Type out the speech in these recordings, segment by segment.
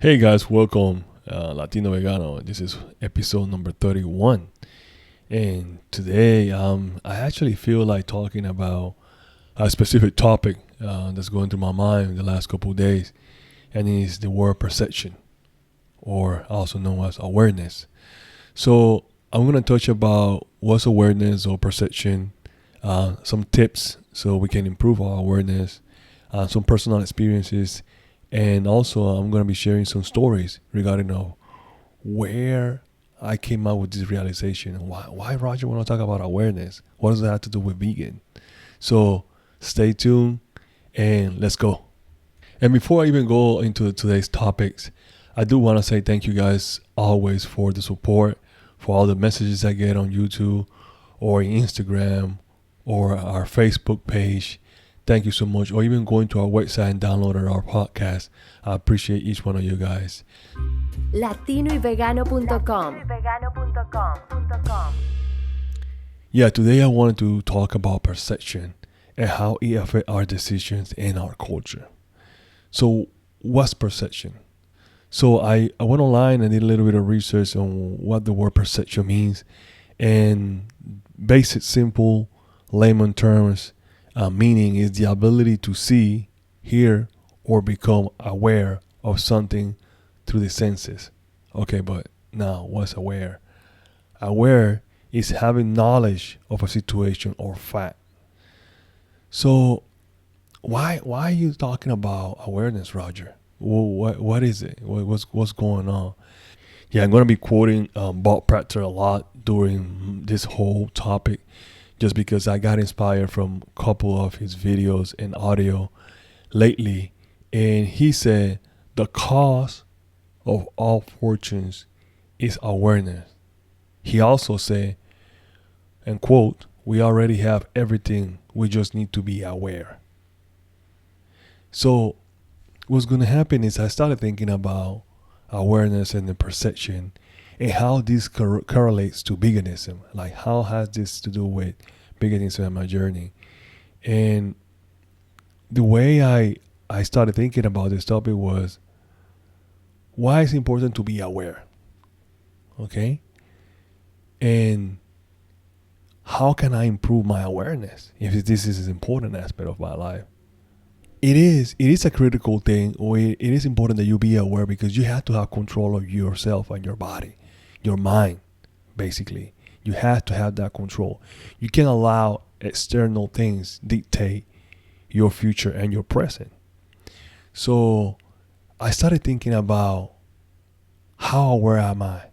Hey guys, welcome Latino Vegano. This is episode number 31. And today I actually feel like talking about a specific topic that's going through my mind the last couple of days, and it is the word perception, or also known as awareness. So I'm going to touch about what's awareness or perception, some tips so we can improve our awareness, some personal experiences, and also I'm going to be sharing some stories regarding where I came out with this realization and why Roger want to talk about awareness. What does that have to do with vegan? So stay tuned and let's go. And before I even go into today's topics, I do want to say thank you guys always for the support, for all the messages I get on YouTube or Instagram or our Facebook page. Thank you so much. Or even going to our website and downloading our podcast. I appreciate each one of you guys. latinoyvegano.com. Yeah, today I wanted to talk about perception and how it affects our decisions and our culture. So, what's perception? So, I went online and did a little bit of research on what the word perception means. And basic, simple, layman terms, meaning is the ability to see, hear, or become aware of something through the senses. Okay, but now what's aware? Aware is having knowledge of a situation or fact. So why are you talking about awareness, Roger? What is it? What's going on? Yeah, I'm gonna be quoting Bob Proctor a lot during this whole topic, just because I got inspired from a couple of his videos and audio lately, and he said the cause of all fortunes is awareness. He also said, and quote, "We already have everything. We just need to be aware." So what's going to happen is I started thinking about awareness and the perception and how this correlates to veganism. Like, how has this to do with veganism and my journey? And the way I started thinking about this topic was, why it's important to be aware? Okay? And how can I improve my awareness if this is an important aspect of my life? It is a critical thing, or it is important that you be aware, because you have to have control of yourself and your body, your mind, basically. You have to have that control. You can't allow external things dictate your future and your present. So I started thinking about, how aware am I?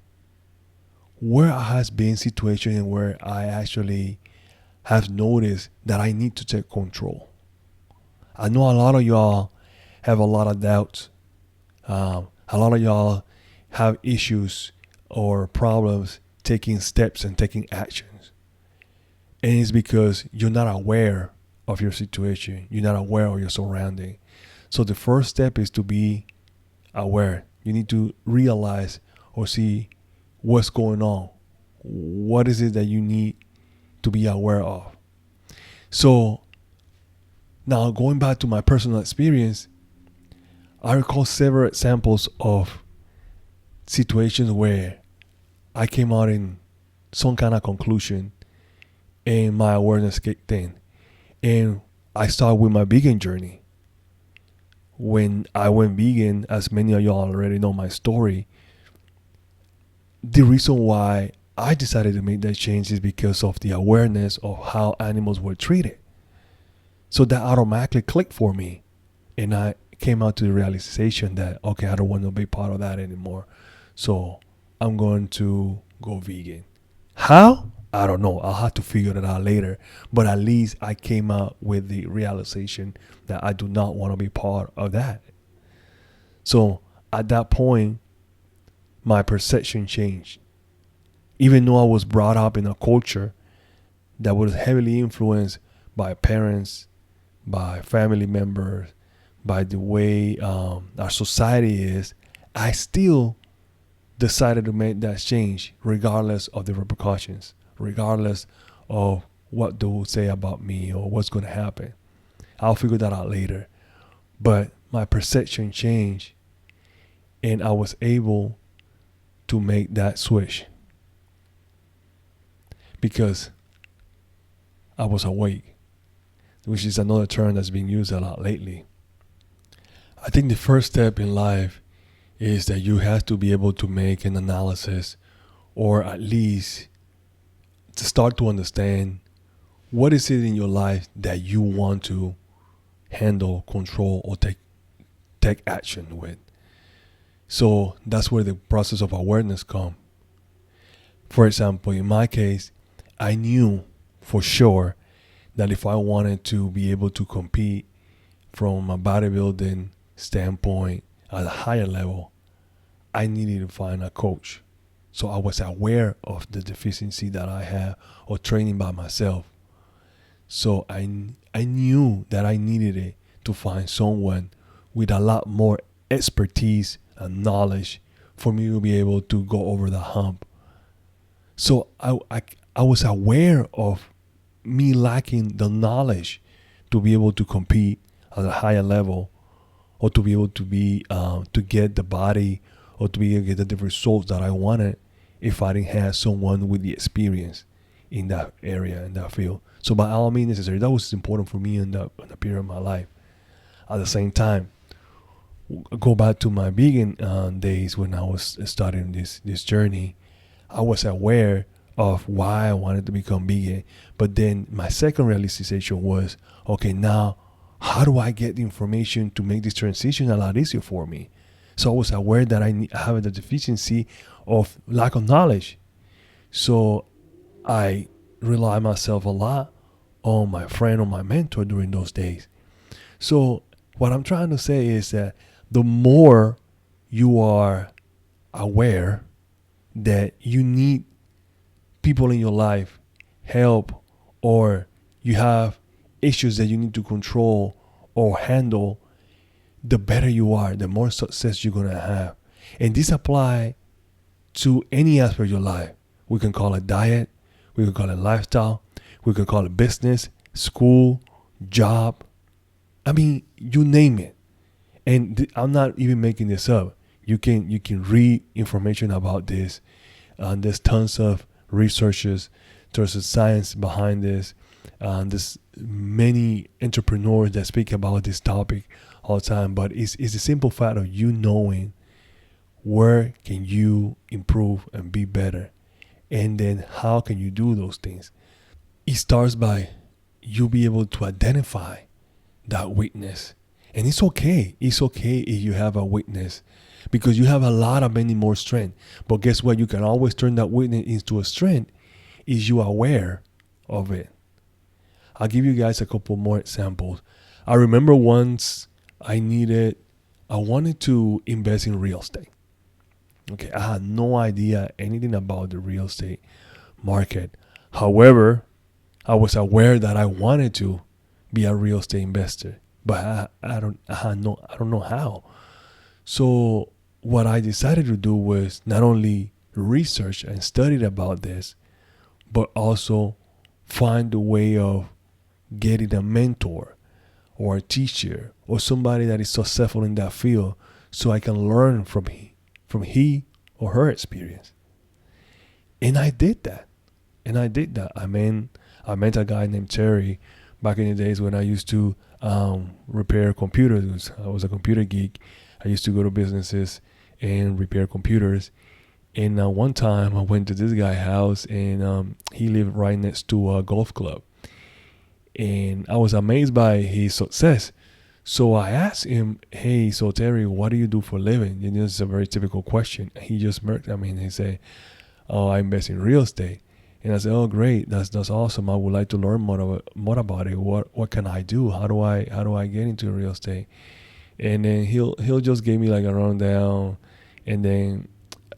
Where has been situations where I actually have noticed that I need to take control. I know a lot of y'all have a lot of doubts. A lot of y'all have issues or problems taking steps and taking actions. And it's because you're not aware of your situation. You're not aware of your surrounding. So the first step is to be aware. You need to realize or see what's going on. What is it that you need to be aware of? So now, going back to my personal experience, I recall several examples of situations where I came out in some kind of conclusion and my awareness kicked in. And I started with my vegan journey. When I went vegan, as many of y'all already know my story, the reason why I decided to make that change is because of the awareness of how animals were treated. So that automatically clicked for me. And I came out to the realization that, okay, I don't want to be part of that anymore. So I'm going to go vegan. How? I don't know. I'll have to figure it out later. But at least I came out with the realization that I do not want to be part of that. So at that point, my perception changed. Even though I was brought up in a culture that was heavily influenced by parents, by family members, by the way our society is, I still decided to make that change regardless of the repercussions, regardless of what they will say about me or what's going to happen. I'll figure that out later. But my perception changed, And I was able to make that switch because I was awake, which is another term that's being used a lot lately. I think the first step in life is that you have to be able to make an analysis, or at least to start to understand what is it in your life that you want to handle, control, or take action with. So that's where the process of awareness comes. For example, in my case, I knew for sure that if I wanted to be able to compete from a bodybuilding standpoint at a higher level, I needed to find a coach. So I was aware of the deficiency that I had of training by myself. So I knew that I needed it to find someone with a lot more expertise and knowledge for me to be able to go over the hump. So I was aware of me lacking the knowledge to be able to compete at a higher level, or to be able to be to get the body, or to be able to get the results that I wanted if I didn't have someone with the experience in that area, in that field. So by all means necessary, that was important for me in the period of my life. At the same time, go back to my vegan days when I was starting this journey. I was aware of why I wanted to become vegan, but then my second realization was, okay, now how do I get the information to make this transition a lot easier for me? So I was aware that I have the deficiency of lack of knowledge. So I rely myself a lot on my friend or my mentor during those days. So what I'm trying to say is that the more you are aware that you need people in your life, help, or you have issues that you need to control or handle, the better you are, the more success you're going to have. And this applies to any aspect of your life. We can call it diet, we can call it lifestyle, we can call it business, school, job. I mean, you name it. And I'm not even making this up. You can read information about this. There's tons of researchers, there's a science behind this. There's many entrepreneurs that speak about this topic all the time. But it's a simple fact of you knowing where can you improve and be better, and then how can you do those things. It starts by you be able to identify that weakness. And it's okay. It's okay if you have a weakness, because you have a lot of many more strength. But guess what? You can always turn that weakness into a strength if you are aware of it. I'll give you guys a couple more examples. I remember once I wanted to invest in real estate. Okay, I had no idea anything about the real estate market. However, I was aware that I wanted to be a real estate investor, but I don't know how. So what I decided to do was not only research and study about this, but also find a way of getting a mentor or a teacher or somebody that is successful in that field, so I can learn from he or her experience. And I did that. I met a guy named Terry back in the days when I used to repair computers. I was a computer geek. I used to go to businesses and repair computers. And one time I went to this guy's house, and he lived right next to a golf club. And I was amazed by his success. So I asked him, hey, so Terry, what do you do for a living? And this is a very typical question. He just smirked at me and he said, oh, I invest in real estate. And I said, oh, great. That's awesome. I would like to learn more about it. What can I do? How do I get into real estate? And then he'll just give me like a rundown. And then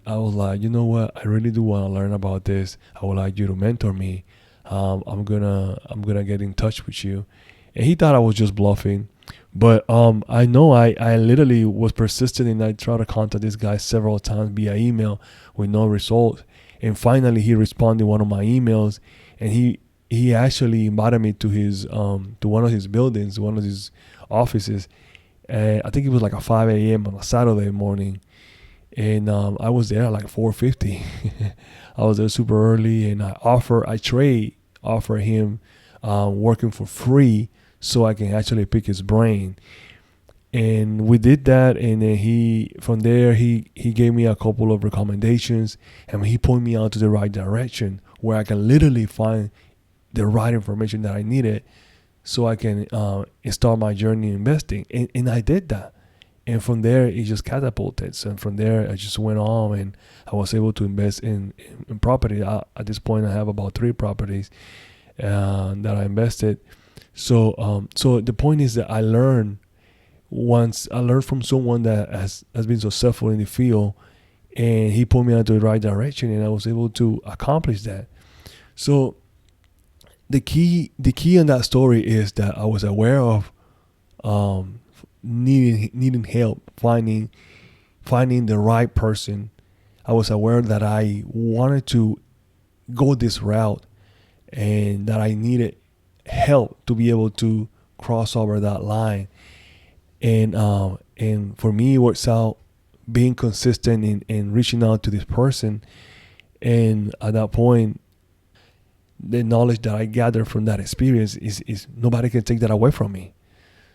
I was like, you know what? I really do want to learn about this. I would like you to mentor me. I'm gonna get in touch with you. And he thought I was just bluffing. But I know I literally was persistent, and I tried to contact this guy several times via email with no results. And finally, he responded to one of my emails, and he actually invited me to his to one of his buildings, one of his offices. I think it was like a 5 a.m. on a Saturday morning. and I was there at like 4:50. I was there super early, and offer him working for free so I can actually pick his brain. And we did that, and then he gave me a couple of recommendations, and he pointed me out to the right direction where I can literally find the right information that I needed so I can start my journey investing. And I did that. And from there, it just catapulted. So from there, I just went on, and I was able to invest in property. At this point, I have about 3 properties that I invested. So the point is that once I learned from someone that has been successful in the field, and he put me into the right direction, and I was able to accomplish that. So the key in that story is that I was aware of needing help finding the right person. I was aware that I wanted to go this route, and that I needed help to be able to cross over that line. And for me, it works out being consistent in reaching out to this person. And at that point, the knowledge that I gathered from that experience is nobody can take that away from me.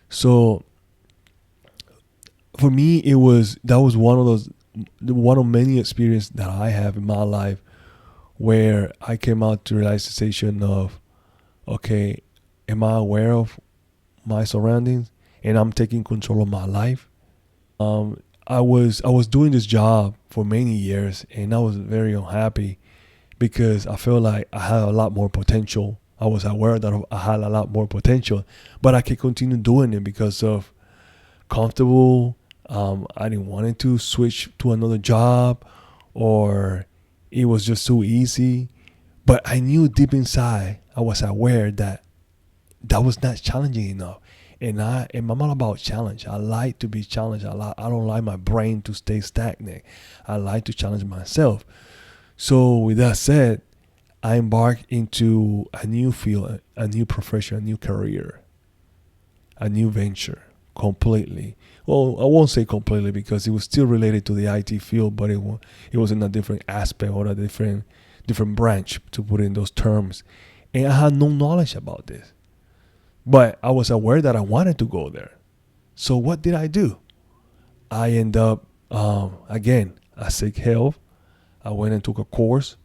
So for me, that was one of many experiences that I have in my life where I came out to realization of, okay, am I aware of my surroundings, and I'm taking control of my life? I was doing this job for many years, and I was very unhappy because I felt like I had a lot more potential. I was aware that I had a lot more potential, but I could continue doing it because of comfortable. I didn't want to switch to another job, or it was just too easy. But I knew deep inside, I was aware that was not challenging enough. And I'm all about challenge. I like to be challenged. I don't like my brain to stay stagnant. I like to challenge myself. So with that said, I embarked into a new field, a new profession, a new career, a new venture completely. Well, I won't say completely because it was still related to the IT field, but it was in a different aspect or a different branch, to put it in those terms. And I had no knowledge about this. But I was aware that I wanted to go there. So what did I do? I end up, again, I seek help. I went and took a course.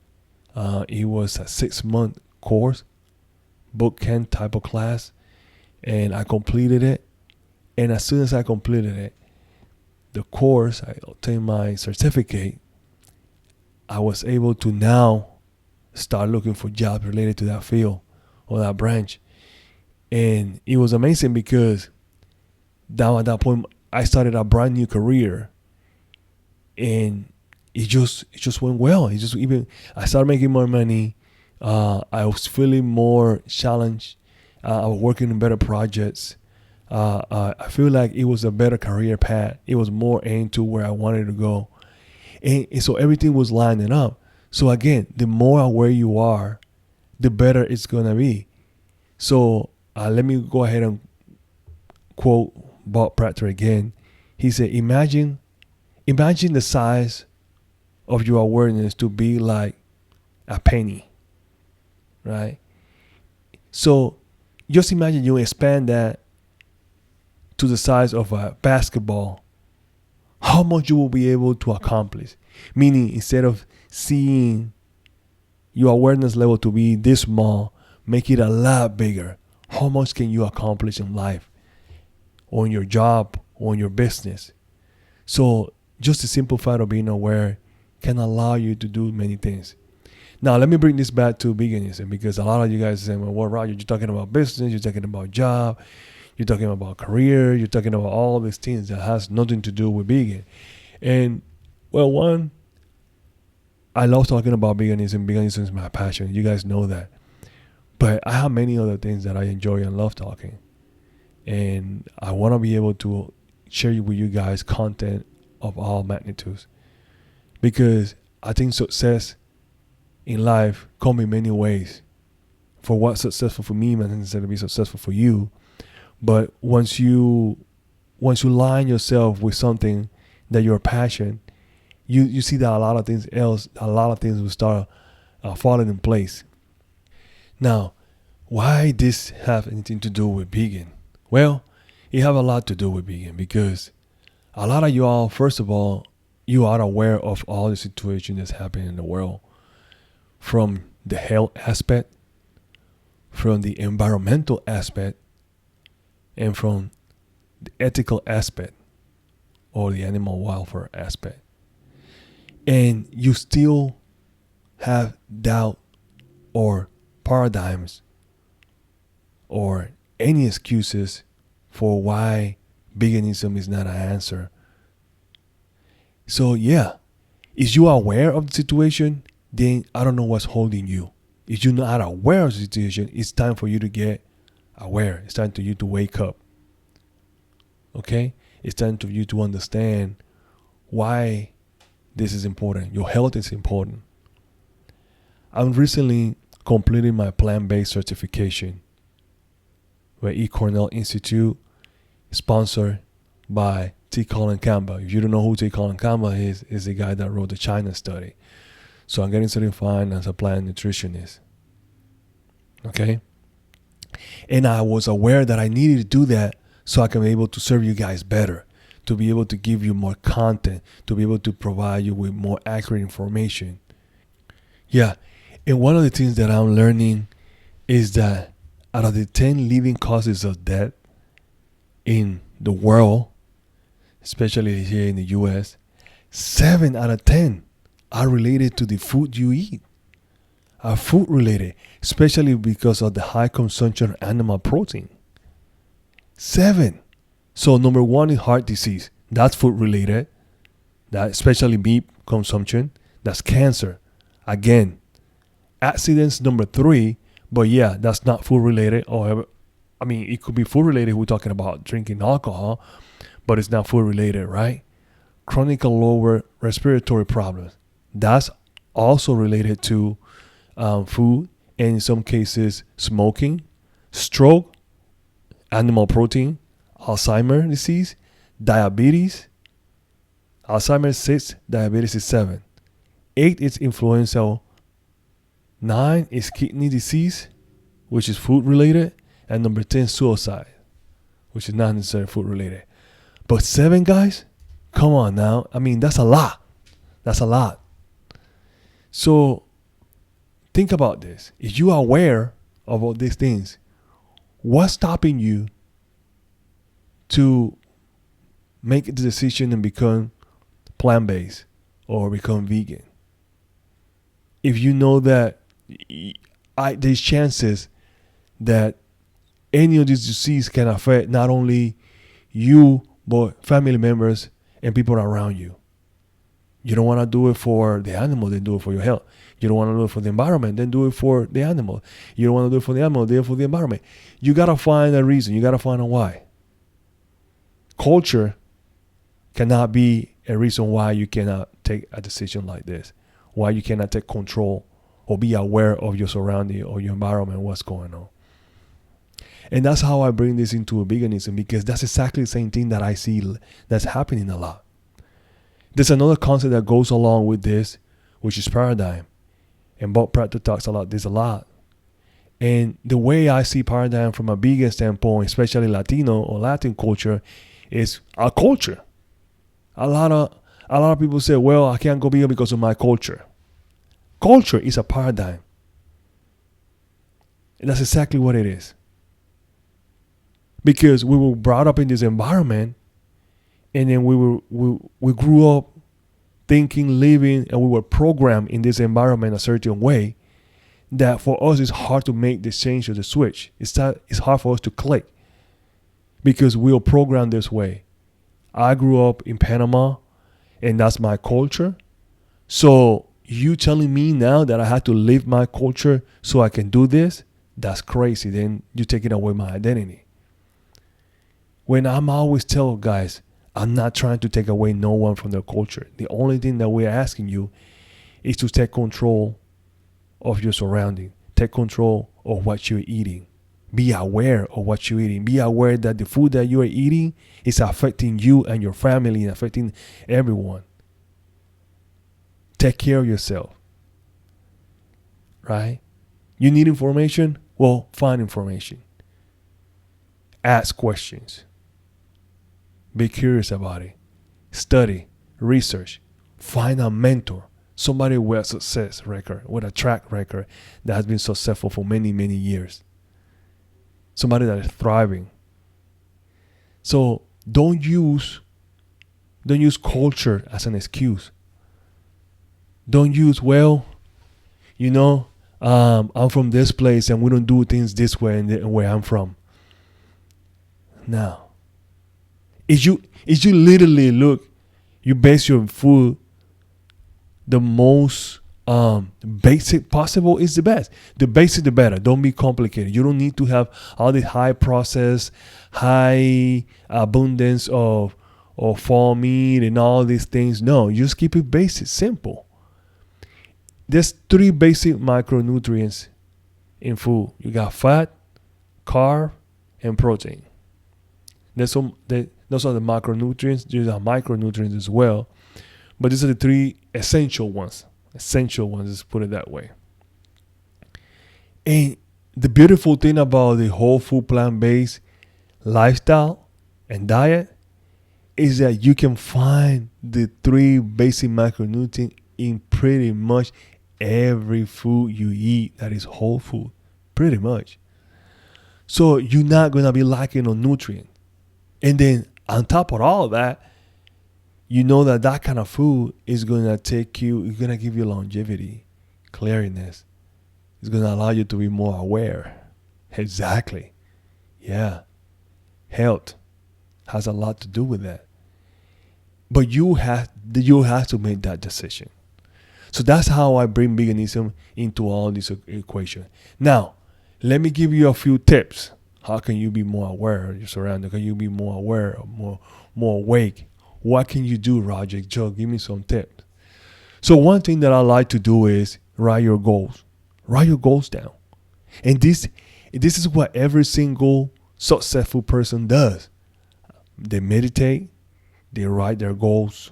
It was a 6-month course, boot camp type of class. And I completed it. And as soon as I completed it, the course, I obtained my certificate. I was able to now start looking for jobs related to that field or that branch. And it was amazing because down at that point, I started a brand new career, and it just went well. I started making more money. I was feeling more challenged. I was working in better projects. I feel like it was a better career path. It was more aimed to where I wanted to go, and so everything was lining up. So again, the more aware you are, the better it's gonna be. So let me go ahead and quote Bob Proctor again. He said, imagine the size of your awareness to be like a penny, right? So just imagine you expand that to the size of a basketball, how much you will be able to accomplish. Meaning, instead of seeing your awareness level to be this small, make it a lot bigger. How much can you accomplish in life, or in your job, or in your business? So just the simple fact of being aware can allow you to do many things. Now, let me bring this back to veganism, because a lot of you guys say, well, Roger, you're talking about business, you're talking about job, you're talking about career, you're talking about all these things that has nothing to do with vegan. And, well, one, I love talking about veganism. Veganism is my passion. You guys know that. But I have many other things that I enjoy and love talking. And I want to be able to share with you guys content of all magnitudes. Because I think success in life comes in many ways. For what's successful for me might not necessarily be successful for you. But once you align yourself with something that you're passionate, you see that a lot of things will start falling in place. Now, why this have anything to do with vegan? Well, it have a lot to do with vegan because a lot of you all, first of all, you are aware of all the situation that's happening in the world, from the health aspect, from the environmental aspect, and from the ethical aspect or the animal welfare aspect. And you still have doubt or paradigms or any excuses for why veganism is not an answer. So yeah, if you are aware of the situation, then I don't know what's holding you. If you're not aware of the situation, it's time for you to get aware. It's time for you to wake up. Okay? It's time for you to understand why this is important. Your health is important. I'm recently completing my plant-based certification with Cornell Institute, sponsored by T. Colin Campbell. If you don't know who T. Colin Campbell is the guy that wrote the China study. So I'm getting certified as a plant nutritionist. Okay? And I was aware that I needed to do that so I can be able to serve you guys better, to be able to give you more content, to be able to provide you with more accurate information. Yeah, and one of the things that I'm learning is that out of the 10 leading causes of death in the world, especially here in the US, 7 out of 10 are related to the food you eat, are food related, especially because of the high consumption of animal protein. 7. So number 1 is heart disease. That's food related. That especially meat consumption. That's cancer. Again, accidents number 3. But yeah, that's not food related. Or I mean, it could be food related. We're talking about drinking alcohol, but it's not food related, right? Chronic lower respiratory problems. That's also related to food, and in some cases, smoking, stroke, animal protein, Alzheimer's disease, diabetes. Alzheimer's 6, diabetes is 7. 8 is influenza. 9 is kidney disease, which is food related. And number 10, suicide, which is not necessarily food related. But 7, guys, come on now. I mean, that's a lot. That's a lot. So think about this. If you are aware of all these things, what's stopping you to make the decision and become plant-based or become vegan? If you know that there's chances that any of these diseases can affect not only you, but family members and people around you. You don't want to do it for the animal, then do it for your health. You don't want to do it for the environment, then do it for the animal. You don't want to do it for the animal, do it for the environment. You got to find a reason. You got to find a why. Culture cannot be a reason why you cannot take a decision like this, why you cannot take control or be aware of your surrounding or your environment, what's going on. And that's how I bring this into veganism, because that's exactly the same thing that I see that's happening a lot. There's another concept that goes along with this, which is paradigm. And Bob Proctor talks about this a lot. And the way I see paradigm from a vegan standpoint, especially Latino or Latin culture, is our culture. A lot of people say, well, I can't go vegan because of my culture. Culture is a paradigm. And that's exactly what it is. Because we were brought up in this environment, and then we grew up thinking, living, and we were programmed in this environment a certain way that for us it's hard to make the change or the switch. It's hard for us to click because we are programmed this way. I grew up in Panama, and that's my culture. So you telling me now that I have to live my culture so I can do this? That's crazy. Then you're taking away my identity. When I'm always tell guys, I'm not trying to take away no one from their culture. The only thing that we're asking you is to take control of your surrounding. Take control of what you're eating. Be aware of what you're eating. Be aware that the food that you are eating is affecting you and your family and affecting everyone. Take care of yourself, right? You need information? Well, find information. Ask questions. Be curious about it. Study, research, find a mentor, somebody with a success record, with a track record that has been successful for many, many years. Somebody that is thriving. So don't use culture as an excuse. Don't use, well, I'm from this place and we don't do things this way and where I'm from. No. If you literally you base your food the most basic possible is the best. The basic, the better. Don't be complicated. You don't need to have all this high process, high abundance of farm meat and all these things. No, just keep it basic, simple. There's 3 basic micronutrients in food. You got fat, carb, and protein. Those are the macronutrients. These are micronutrients as well. But these are the 3 essential ones. Let's put it that way. And the beautiful thing about the whole food plant-based lifestyle and diet is that you can find the 3 basic macronutrients in pretty much every food you eat that is whole food. Pretty much. So you're not going to be lacking on nutrients. And then on top of all that, you know that kind of food is going to it's going to give you longevity, clearness. It's going to allow you to be more aware. Exactly. Yeah. Health has a lot to do with that. But you have to make that decision. So that's how I bring veganism into all this equation. Now, let me give you a few tips. How can you be more aware of your surroundings? Can you be more aware, more awake? What can you do, Roger? Joe, give me some tips. So one thing that I like to do is write your goals. Write your goals down. And this is what every single successful person does. They meditate. They write their goals.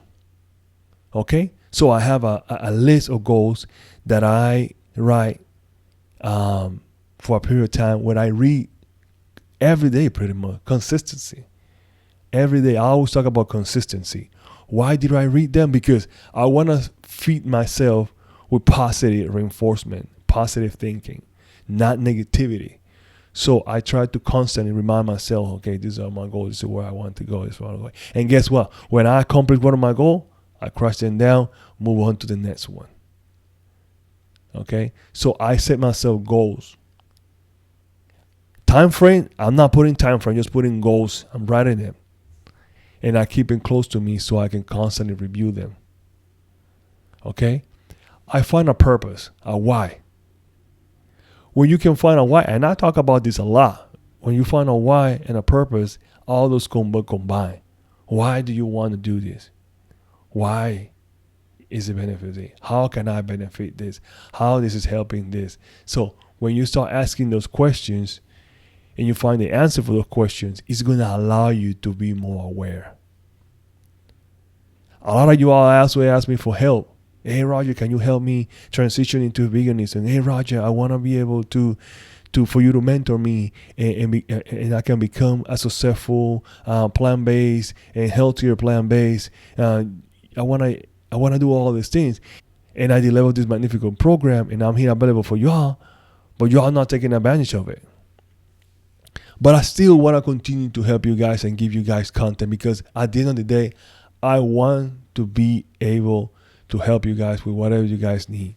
Okay? So I have a list of goals that I write for a period of time when I read every day, pretty much. Consistency. Every day. I always talk about consistency. Why did I read them? Because I want to feed myself with positive reinforcement, positive thinking, not negativity. So I try to constantly remind myself, okay, these are my goals. This is where I want to go. This is where I want to go. And guess what? When I accomplish one of my goals, I crush them down, move on to the next one. Okay? So I set myself goals. Time frame, I'm not putting time frame, just putting goals. I'm writing them. And I keep it close to me so I can constantly review them. Okay? I find a purpose, a why. When you can find a why, and I talk about this a lot, when you find a why and a purpose, all those combine. Why do you want to do this? Why is it benefiting? How can I benefit this? How this is helping this? So when you start asking those questions and you find the answer for those questions, it's going to allow you to be more aware. A lot of you all also ask me for help. Hey, Roger, can you help me transition into veganism? Hey, Roger, I want to be able for you to mentor me and I can become a successful plant-based and healthier plant-based. I want to do all these things. And I deliver this magnificent program and I'm here available for y'all, but y'all not taking advantage of it. But I still want to continue to help you guys and give you guys content because at the end of the day, I want to be able to help you guys with whatever you guys need.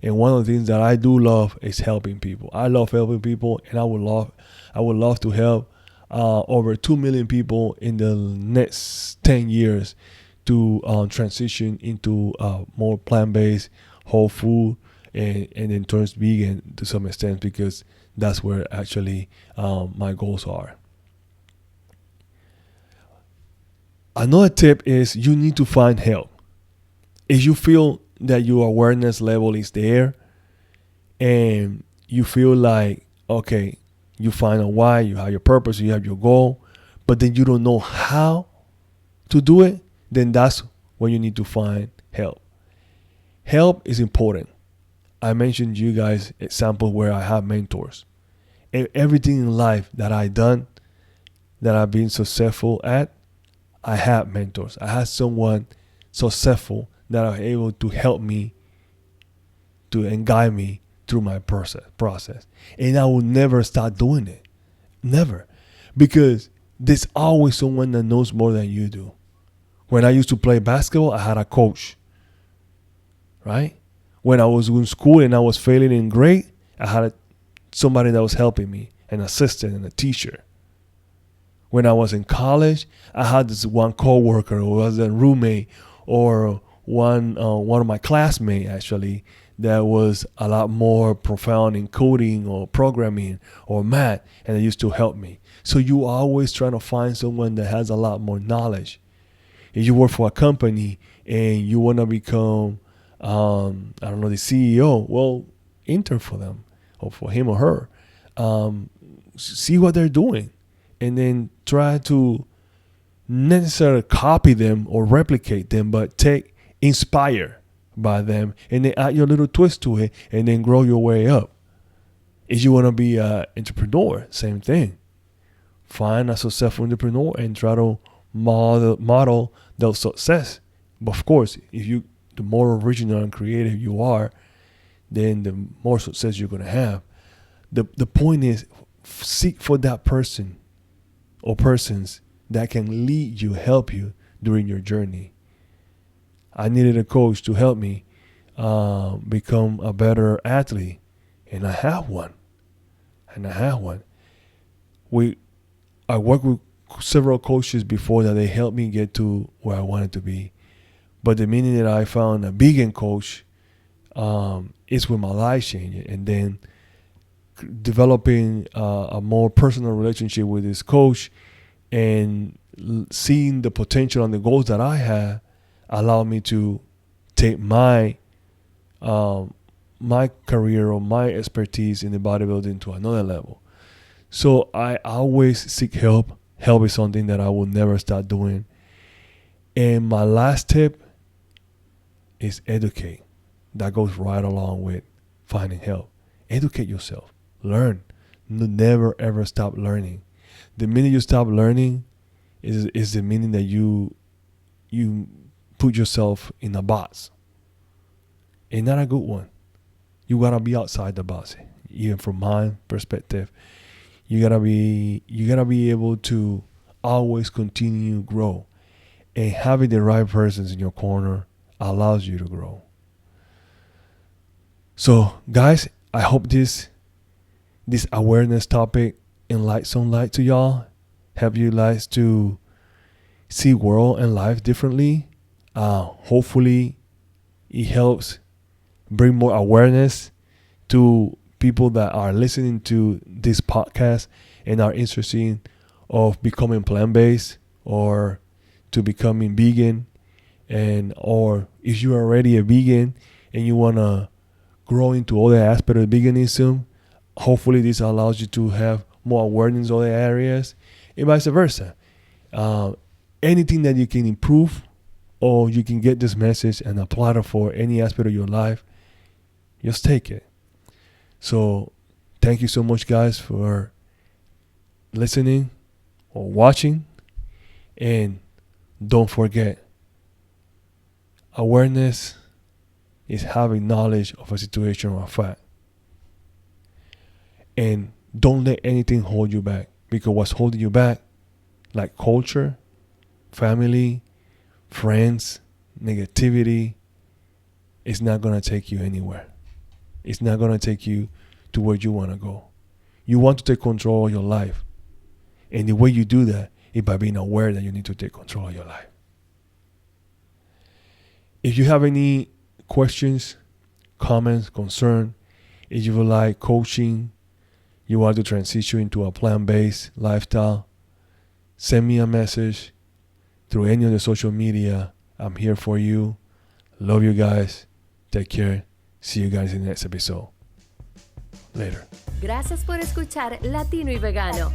And one of the things that I do love is helping people. I love helping people, and I would love to help over 2 million people in the next 10 years to transition into more plant-based, whole food, and then turns vegan to some extent because that's where actually my goals are. Another tip is you need to find help. If you feel that your awareness level is there and you feel like, okay, you find a why, you have your purpose, you have your goal, but then you don't know how to do it, then that's when you need to find help. Help is important. I mentioned you guys examples where I have mentors. Everything in life that I done, that I've been successful at, I had mentors. I had someone successful that are able to help me and guide me through my process. And I will never stop doing it. Never. Because there's always someone that knows more than you do. When I used to play basketball, I had a coach. Right? When I was in school and I was failing in grade, I had somebody that was helping me, an assistant and a teacher. When I was in college, I had this one coworker who was a roommate, or one of my classmates actually, that was a lot more profound in coding or programming or math, and they used to help me. So you always trying to find someone that has a lot more knowledge. If you work for a company and you want to become, the CEO, well, intern for them or for him or her. See what they're doing, and then try to not necessarily copy them or replicate them, but inspire by them, and then add your little twist to it, and then grow your way up. If you want to be an entrepreneur, same thing. Find a successful entrepreneur and try to model their success. But of course, the more original and creative you are, then the more success you're going to have. The point is, seek for that person or persons that can lead you, help you during your journey. I needed a coach to help me become a better athlete, and I have one. I worked with several coaches before that they helped me get to where I wanted to be. But the minute that I found a vegan coach, it's when my life changed. And then developing a more personal relationship with this coach and seeing the potential and the goals that I had allowed me to take my career or my expertise in the bodybuilding to another level. So I always seek help. Help is something that I will never stop doing. And my last tip is educate. That goes right along with finding help. Educate yourself. Learn. Never ever stop learning. The minute you stop learning is the minute that you put yourself in a box. And not a good one. You gotta be outside the box. Even from my perspective, you gotta be able to always continue to grow. And having the right persons in your corner allows you to grow. So guys, I hope this awareness topic enlighten some light to y'all, help you guys to see world and life differently. Hopefully it helps bring more awareness to people that are listening to this podcast and are interested of becoming plant-based or to becoming vegan, or if you're already a vegan and you want to grow into other aspects of veganism, hopefully this allows you to have more awareness in other areas and vice versa. Anything that you can improve or you can get this message and apply it for any aspect of your life, just take it. So thank you so much, guys, for listening or watching. And don't forget, awareness is having knowledge of a situation or a fact. And don't let anything hold you back, because what's holding you back, like culture, family, friends, negativity, is not going to take you anywhere. It's not going to take you to where you want to go. You want to take control of your life. And the way you do that is by being aware that you need to take control of your life. If you have any questions, comments, concern, if you would like coaching, you want to transition into a plant-based lifestyle, send me a message through any of the social media. I'm here for you. Love you guys. Take care. See you guys in the next episode. Later. Gracias por escuchar Latino y Vegano,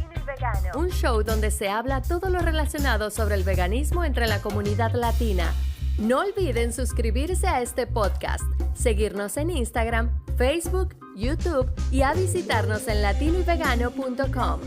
un show donde se habla todo lo relacionado sobre el veganismo entre la comunidad latina. No olviden suscribirse a este podcast, seguirnos en Instagram, Facebook, YouTube y a visitarnos en latinoyvegano.com.